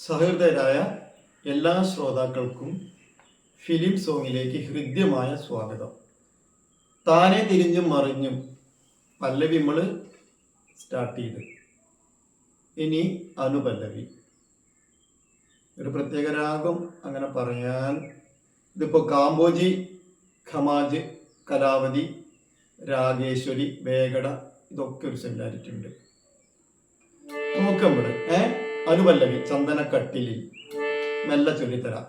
സഹൃദയരായ എല്ലാ ശ്രോതാക്കൾക്കും ഫിലിം സോങ്ങിലേക്ക് ഹൃദ്യമായ സ്വാഗതം. താനെ തിരിഞ്ഞും മറിഞ്ഞും പല്ലവി നമ്മൾ സ്റ്റാർട്ട് ചെയ്ത്, ഇനി അനുപല്ലവി. ഒരു പ്രത്യേക രാഗം അങ്ങനെ പറയാൻ, ഇതിപ്പോൾ കാമ്പോജി, ഖമാജ്, കലാവതി, രാഗേശ്വരി, വേഗട, ഇതൊക്കെ ഒരു സിമിലാരിറ്റി ഉണ്ട്. നോക്കമ്പട് അനുപല്ലവി ചന്ദനക്കട്ടിലിൽ മെല്ലെ ചൊല്ലിത്തരാം.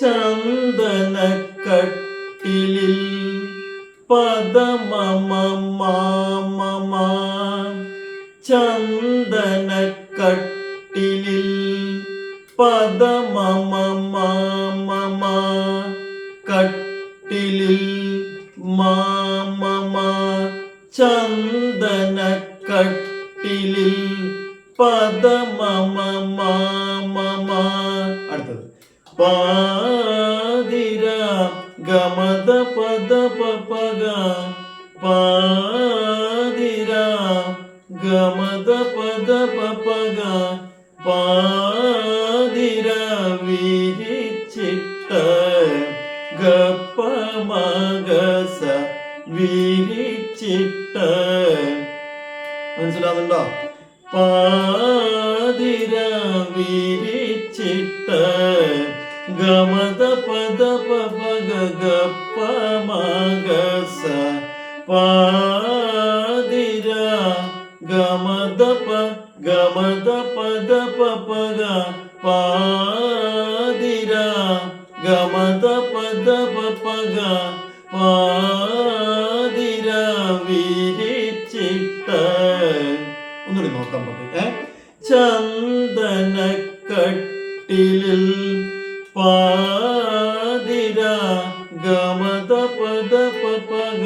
ചന്ദനക്കട്ടിലിൽ പദമമ, ചന്ദനക്കട്ടിലിൽ പദമമ, കട്ടിലിൽ മാമ, ചന്ദനക്കട്ടിലിൽ പദമമ. അടുത്തത് പാതിര ഗമദ പദ പപഗ, പാതിര ഗമദ പദ പപഗ, പാതിര വിരിച്ചിട്ട ഗപ്പമഗസ വിരിച്ചിട്ട. മനസ്സിലാവുന്നുണ്ടോ? പാതിര വിരിച്ചിട്ട ഗമദ പദ പപഗ ഗപ്പമഗസ, പാതിര ഗമദ പദ പപഗ, പാതിര ഗമദ പദ പപഗ, പാതിര വിരിച്ചിട്ട. ഒന്നുകൂടി നോക്കാം നമുക്ക്. ചന്ദനക്കട്ടിലിൽ പാതിര ഗമദ പദ പപഗ,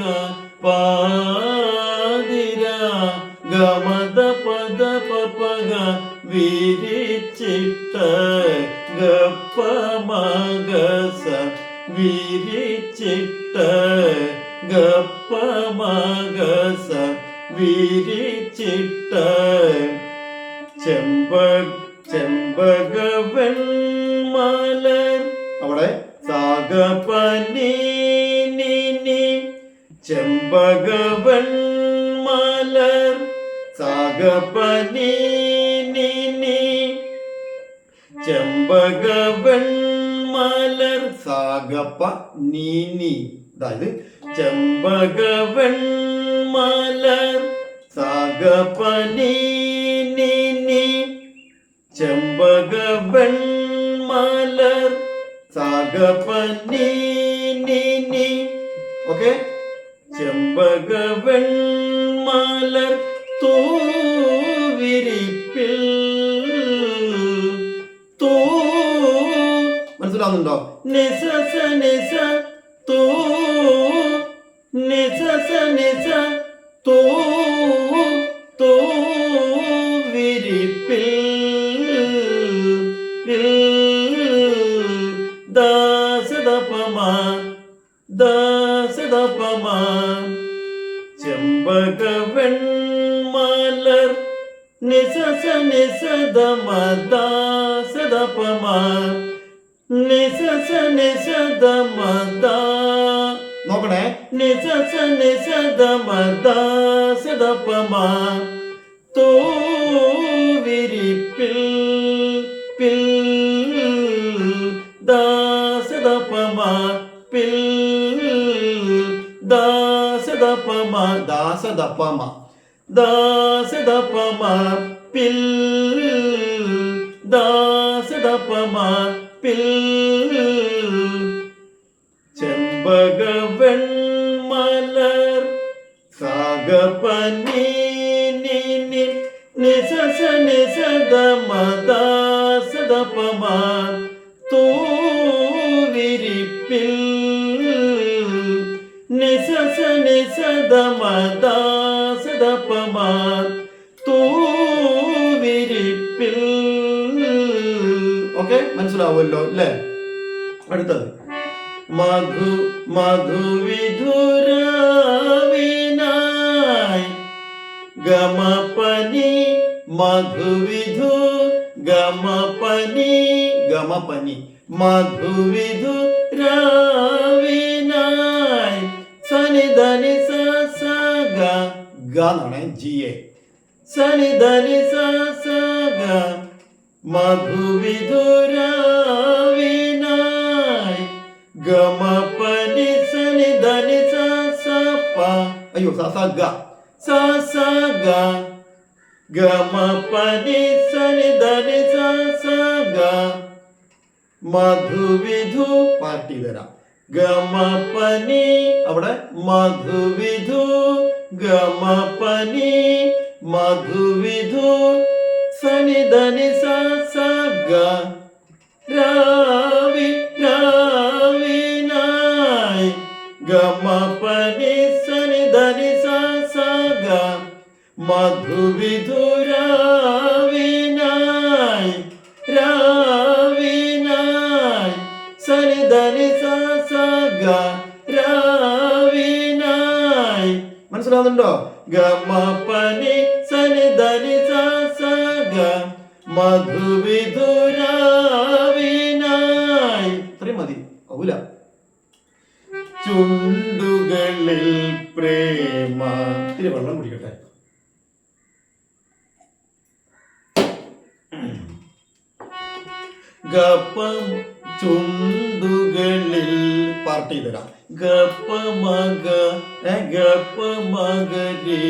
പാതിര ഗമദ പദ പപഗ, വിരിച്ചിട്ട ഗപ്പമഗസ വിരിച്ചിട്ട ഗപ്പമഗസ വിരിച്ചിട്ട. ചെമ്പകവെൺമലർ അവിടെ സാഗപനി, ചെമ്പകവെൺമലർ സാഗപനി, ചെമ്പകവെൺമലർ സാഗപ നീനി. അതായത് ചെമ്പകവെൺമലർ സാഗപനി, ചെമ്പകവെൺമലർ സാഗപനി. ഓക്കെ. ചെമ്പകവെൺമലർ തൂവിരിപ്പിൽ തൂ. മനസ്സിലാവുന്നുണ്ടോ? നിസ നിസ തൂ, നിസ നിസ തൂ, തൂ വിരിപ്പിൽ ദാസദപമ, ദാസദപമ. ചെമ്പകവെൺമലർ നിസ നിസദമ ദാസദപമ, നിസ നിസദമ ദാ. നോക്കണേ. നിസ നിസദമ ദാസദപമ, തൂ വിരിപ്പിൽ പിൽ ദാസദപമ പിൽ ദാസദപമ, ദാസദപമ, ദാസദപമ പിൽ ദാസദപമ പിൽ. ചെമ്പകവെൺമലർ സാഗപനി, നിസ നിസദമ ദാസദപമ, തൂ വിരിപ്പിൽ നിസ നിസദമ ദാസദപമ, തൂ വിരിപ്പിൽ. ഓക്കെ, മനസ്സിലാവുമല്ലോ അല്ലേ? അടുത്തത് മധു മധുവിധുരവിനായ് ഗമപനി, മധുവിധു ഗമ പനി ഗമ പനി മധുവിധുരാവിനായി സനി ധനി സ സ ഗ ഗ എന്നാണ് ജി എ സനി ധനി സ സ ഗ മധുവിധുരാവിനായി ഗമ പനി സനി ധനി സ സ പ അയ്യോ സ സ ഗ സ സ ഗ ഗമ പനി സനി ധനി സ സ ഗ മധുവിധു പാർട്ടി തരാം ഗമ പനി അവിടെ മധുവിധു ഗമ പനി മധുവിധു സനി ധനി സ സ ഗ രാവി രാവിനായി ഗമ പനി സനി ധനി സ സ ഗ മധുവിധുരാവിനായി രാവിനായി സനി ധനി സ സ ഗ രാവിനായി മനസ്സിലാവുന്നുണ്ടോ ഗമ പനി സനി ധനി സ സ ഗ മധുവിധുരാവിനായി ഇത്രയും മതി ഔല ചുണ്ടുകളിൽ പ്രേമ ഇത്തിരി വെള്ളം കുടിക്കട്ടെ ഗപ്പം ചുണ്ടുകളിൽ പാർട്ടി തരാം ഗപ്പ മകരി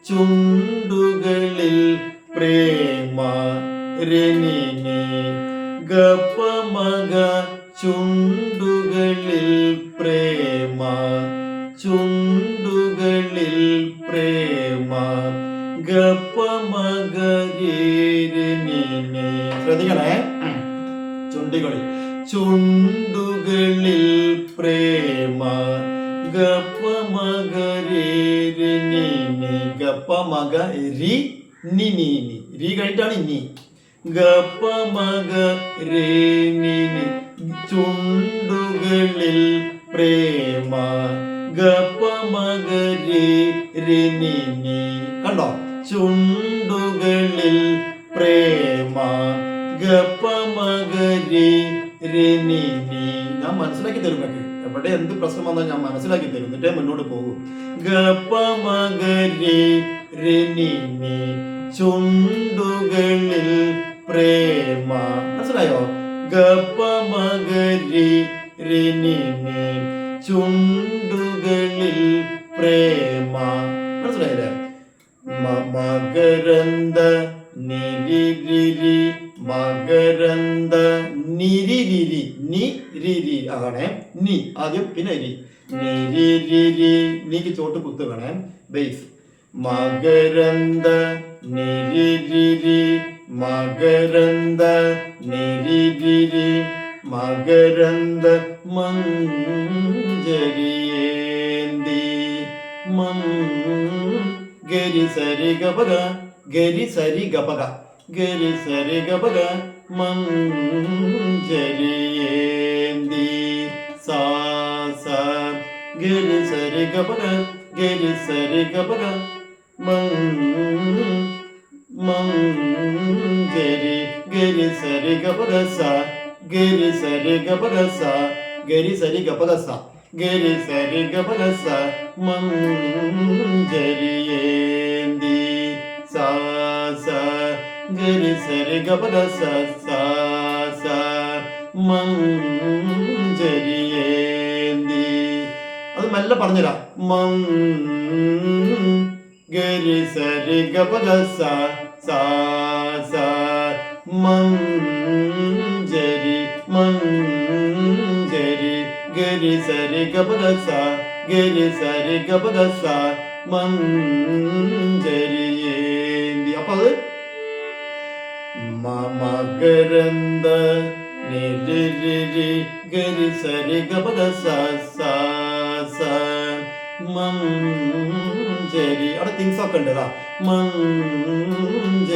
ചുണ്ടുകളിൽ പ്രേമ രനിനി ഗപ്പ മക ചുണ്ടുകളിൽ പ്രേമ ചുണ്ടുകളിൽ പ്രേമ ഗപ്പ മകരി രനിനി ശ്രദ്ധിക്കണേ ചുണ്ടുകളിൽ ചുണ്ടുകളിൽ പ്രേമ ഗപ്പ മകരി രനിനി ഗപ്പ മക രി നി നി നി രി കഴിഞ്ഞിട്ടാണ് ഇനി ഗപ്പ മക രേ നി നി ചുണ്ടുകളിൽ പ്രേമ ഗപ്പ മക രേ നി നി കണ്ടോ ചുണ്ടുകളിൽ പ്രേമ ഗപ്പ മക രേ നി നി ഞാൻ മനസ്സിലാക്കി തരും എവിടെ എന്ത് പ്രശ്നം വന്നാൽ ഞാൻ മനസ്സിലാക്കി തരും എന്നിട്ടേ മുന്നോട്ട് പോകും ഗപ്പ മക രേ നി നി ചുണ്ടുകളിൽ പ്രേമ മനസ്സിലായോ ഗപ്പ മക രേ നി നി ചുണ്ടുകളിൽ പ്രേമ മനസ്സിലായില്ലേ മകരന്ദ നിരിരി മകരന്ദ നിരിരി നിരിരി ആകണേ നി ആദ്യം പിന്നെ രി നിരിരി നീക്ക് ചോട്ട് കുത്ത് വേണേ ബേസ് മകരന്ദ നിരിരി മകരന്ദ നിരിരി മകരന്ദ മഞ്ജരിയേന്തി ഗരി സരി ഗപഗ ഗരി സരി ഗപഗ ഗരി സരി ഗപഗ മഞ്ജരിയേന്തി സാ സാ ഗരി സരി ഗപഗ ഗരി സരി ഗപഗ മഞ്ജരി ഗരി സരി ഗപഗ സ ഗരി സരി ഗപഗ സ ഗരി സരി ഗപഗ സ ഗരി സരി ഗപഗ സ മഞ്ജരിയേന്തി സാ സാ ഗരി സരി ഗപഗ സ സാ സാ മഞ്ജരിയേന്തി അത് മെല്ലെ പറഞ്ഞുതരാം ഗരി സരി ഗപഗ സ സാ സാ മഞ്ജരി മഞ്ജരി ഗരി സരി ഗപഗ സ ഗരി സരി ഗപഗ സ മഞ്ജരിയേന്തി അപ്പൊ അത് മകരന്ദ നിരിരി ഗരി സരി ഗപഗ സ സാ സാ മഞ്ജരി അവിടെ തിങ്സ് ഒക്കെ ഉണ്ട് മഞ്ജരിയേന്തി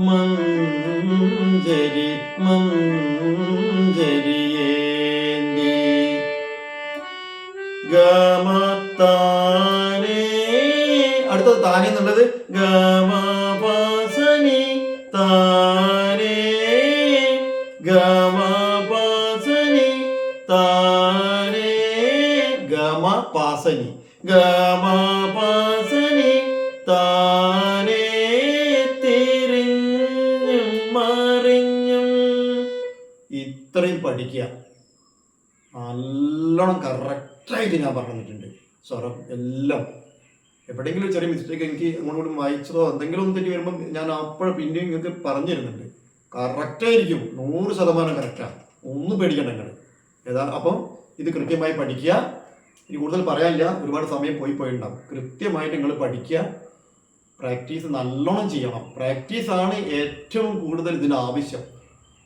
മഞ്ജരി മഞ്ജരിയേന്തി ഗമത്താനേ അടുത്തത് താനേ എന്നുള്ളത് ഗമപാസനി താനേ ഗമ പാസനി താനേ ഗമ പാസനി ഗമ പാസനി താനേ തിരിഞ്ഞും മറിഞ്ഞും. ഇത്രയും പഠിക്കുക. നല്ലോണം കറക്റ്റായിട്ട് ഞാൻ പറഞ്ഞിട്ടുണ്ട്. സ്വരം എല്ലാം എവിടെയെങ്കിലും ചെറിയ മിസ്റ്റേക്ക് എനിക്ക് അങ്ങോട്ടും വായിച്ചതോ എന്തെങ്കിലും ഒന്ന് തെറ്റി വരുമ്പോൾ ഞാൻ അപ്പോഴും പിന്നെയും നിങ്ങൾക്ക് പറഞ്ഞു തരുന്നുണ്ട്. കറക്റ്റായിരിക്കും, 100% കറക്റ്റാണ്. ഒന്നും പേടിക്കണ്ട നിങ്ങൾ. അപ്പം ഇത് കൃത്യമായി പഠിക്കുക. ഇനി കൂടുതൽ പറയാനില്ല, ഒരുപാട് സമയം പോയിട്ടുണ്ടാവും. കൃത്യമായിട്ട് നിങ്ങൾ പഠിക്കുക, പ്രാക്ടീസ് നല്ലോണം ചെയ്യണം. പ്രാക്ടീസാണ് ഏറ്റവും കൂടുതൽ ഇതിന് ആവശ്യം.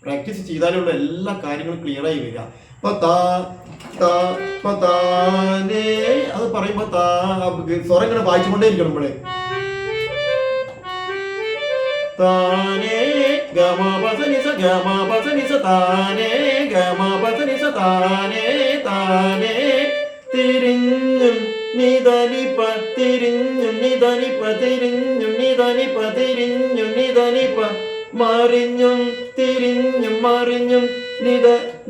പ്രാക്ടീസ് ചെയ്താലുള്ള എല്ലാ കാര്യങ്ങളും ക്ലിയറായി വരിക. അത് പറയുമ്പോ സ്വരം ഇങ്ങനെ വായിച്ചുകൊണ്ടേ ഇരിക്കണം. നമ്മള് താനേ ഗമ പസനിസ ഗമ പസനിസ താനേ ഗമ പസനിസ താനേ താനേ തിരിഞ്ഞും നിധനിപ്പ തിരിഞ്ഞും നിധനിപ്പ തിരിഞ്ഞും നിധനിപ്പ തിരിഞ്ഞും നിധനിപ്പ മറിഞ്ഞും തിരിഞ്ഞും മറിഞ്ഞും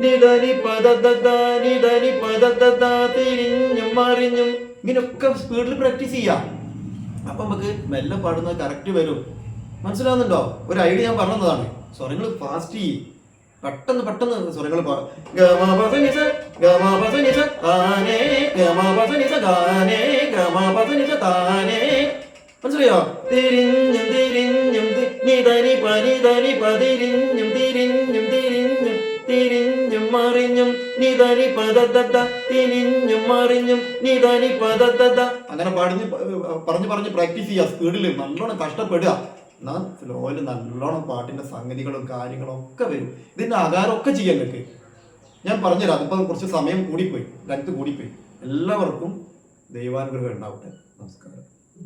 നിധനി പദ നിധനി പദ തിരിഞ്ഞും മറിഞ്ഞും. ഇങ്ങനെയൊക്കെ സ്പീഡിൽ പ്രാക്ടീസ് ചെയ്യാം. അപ്പൊ നമുക്ക് മെല്ലെ പാടുന്നത് കറക്റ്റ് വരും. മനസ്സിലാവുന്നുണ്ടോ? ഒരു ഐഡിയ ഞാൻ പറഞ്ഞതാണ്. സ്വരങ്ങൾ ഫാസ്റ്റ് ചെയ്യും. പെട്ടെന്ന് പെട്ടെന്ന് സ്വരങ്ങൾ മനസ്സിലായോ? തിരിഞ്ഞും തിരിഞ്ഞും നിധനി പനിധനി പതിരിഞ്ഞും തിരിഞ്ഞും തിരിഞ്ഞും തിരിഞ്ഞും മറിഞ്ഞും നിധനി പദ തിരിഞ്ഞും മറിഞ്ഞും നിധനി പദ. അങ്ങനെ പറഞ്ഞ് പറഞ്ഞ് പ്രാക്ടീസ് ചെയ്യുക. സ്പീഡിൽ നല്ലോണം കഷ്ടപ്പെടുക. എന്നാൽ ഫ്ലോയിൽ നല്ലോണം പാട്ടിന്റെ സംഗതികളും കാര്യങ്ങളും ഒക്കെ വരും. ഇതിന്റെ ആധാരമൊക്കെ ചെയ്യാൻ നിങ്ങൾക്ക് ഞാൻ പറഞ്ഞുതരാം. അതിപ്പോൾ കുറച്ച് സമയം കൂടിപ്പോയി, ലെങ്ത് കൂടിപ്പോയി. എല്ലാവർക്കും ദൈവാനുഗ്രഹം ഉണ്ടാവട്ടെ. നമസ്കാരം.